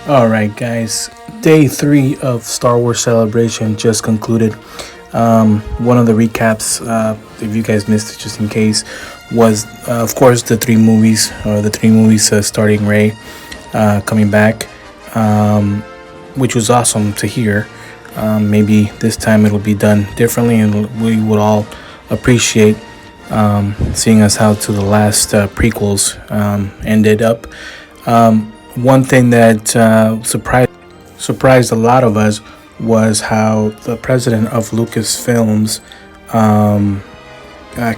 All right, guys. Day three of Star Wars Celebration just concluded. One of the recaps, if you guys missed it, just in case, was of course the three movies starting Ray coming back, which was awesome to hear. Maybe this time it'll be done differently, and we would all appreciate seeing us how to the last prequels ended up. One thing that surprised a lot of us was how the president of Lucasfilms,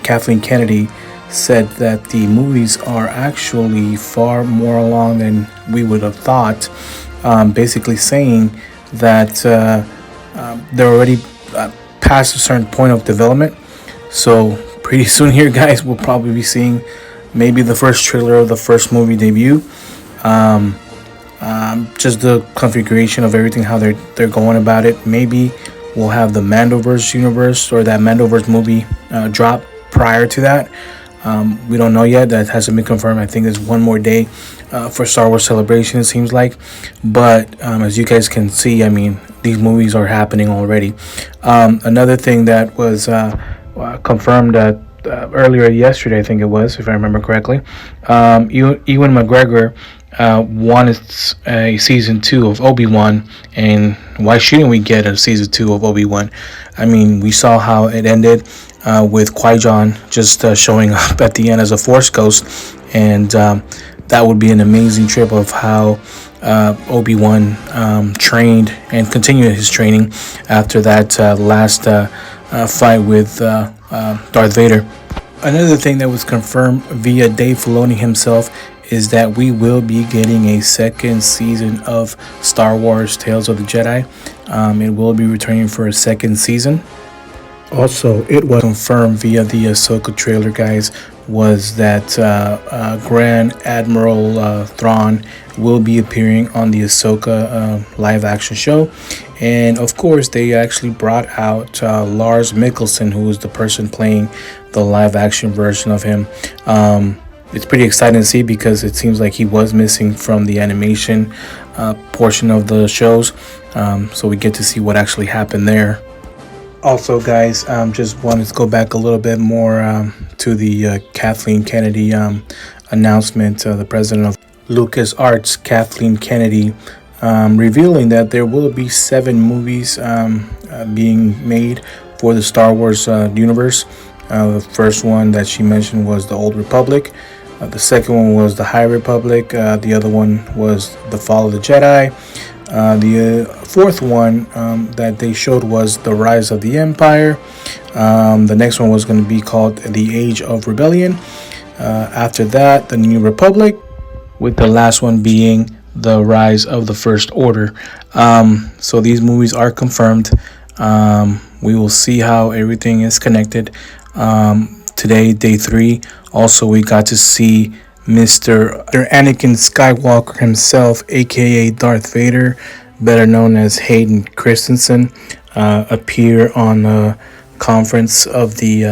Kathleen Kennedy, said that the movies are actually far more along than we would have thought. Basically saying that they're already past a certain point of development. So pretty soon here, guys, we'll probably be seeing maybe the first trailer of the first movie debut. Um, just the configuration of everything, how they're going about it. Maybe we'll have the Mandoverse universe or that Mandoverse movie drop prior to that. We don't know yet. That hasn't been confirmed. I think there's one more day for Star Wars Celebration, it seems like. But as you guys can see, I mean, these movies are happening already. Another thing that was confirmed earlier yesterday, I think it was, if I remember correctly, Ewan McGregor wanted a season two of Obi-Wan, and why shouldn't we get a season two of Obi-Wan? I mean, we saw how it ended with Qui-Gon just showing up at the end as a Force ghost, and that would be an amazing trip of how Obi-Wan trained and continued his training after that last fight with Darth Vader. Another thing that was confirmed via Dave Filoni himself is that we will be getting a second season of Star Wars Tales of the Jedi. It will be returning for a second season. Also, it was confirmed via the Ahsoka trailer, guys, was that Grand Admiral Thrawn will be appearing on the Ahsoka live action show. And of course, they actually brought out Lars Mikkelsen, who was the person playing the live action version of him. It's pretty exciting to see because it seems like he was missing from the animation portion of the shows. So we get to see what actually happened there. Also, guys, just wanted to go back a little bit more to the Kathleen Kennedy announcement. The president of LucasArts, Kathleen Kennedy, revealing that there will be 7 movies being made for the Star Wars universe. The first one that she mentioned was The Old Republic. The second one was The High Republic. The other one was The Fall of the Jedi. The fourth one that they showed was The Rise of the Empire. The next one was going to be called The Age of Rebellion. After that, The New Republic, with the last one being The Rise of the First Order. So these movies are confirmed. We will see how everything is connected. Today, day 3, also we got to see Mr. Anakin Skywalker himself, aka Darth Vader, better known as Hayden Christensen, appear on the conference of the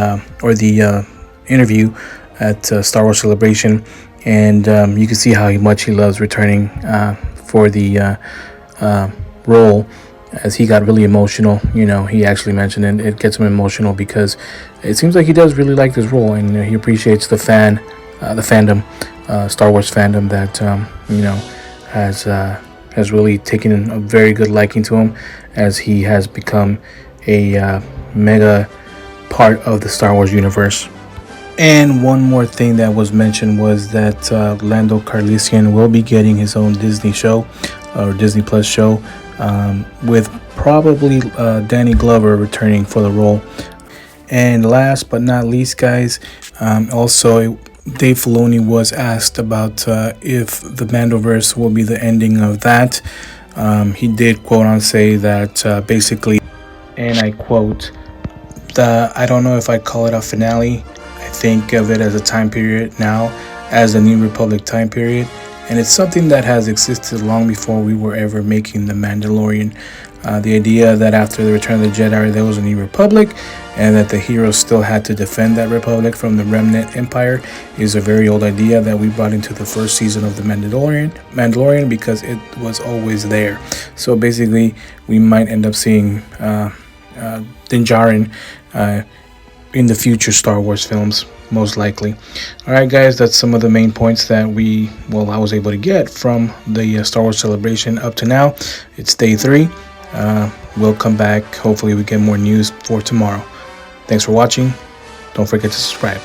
interview at Star Wars Celebration, and you can see how much he loves returning for the role, as he got really emotional. You know, he actually mentioned it gets him emotional because it seems like he does really like this role, and he appreciates the fandom, Star Wars fandom that has really taken a very good liking to him, as he has become a mega part of the Star Wars universe. And one more thing that was mentioned was that Lando Calrissian will be getting his own Disney show or Disney Plus show, with probably Danny Glover returning for the role. And last but not least, guys, also Dave Filoni was asked about if the Mandoverse will be the ending of that. He did quote on say that basically, and I quote, I don't know if I call it a finale. I think of it as a time period now, as the New Republic time period. And it's something that has existed long before we were ever making The Mandalorian. The idea that after the Return of the Jedi there was a new republic and that the heroes still had to defend that republic from the remnant empire is a very old idea that we brought into the first season of the Mandalorian because it was always there. So basically we might end up seeing Din Djarin in the future Star Wars films, most likely. All right, guys, that's some of the main points that I was able to get from the Star Wars celebration up to now. It's day 3. We'll come back. Hopefully we get more news for tomorrow. Thanks for watching. Don't forget to subscribe.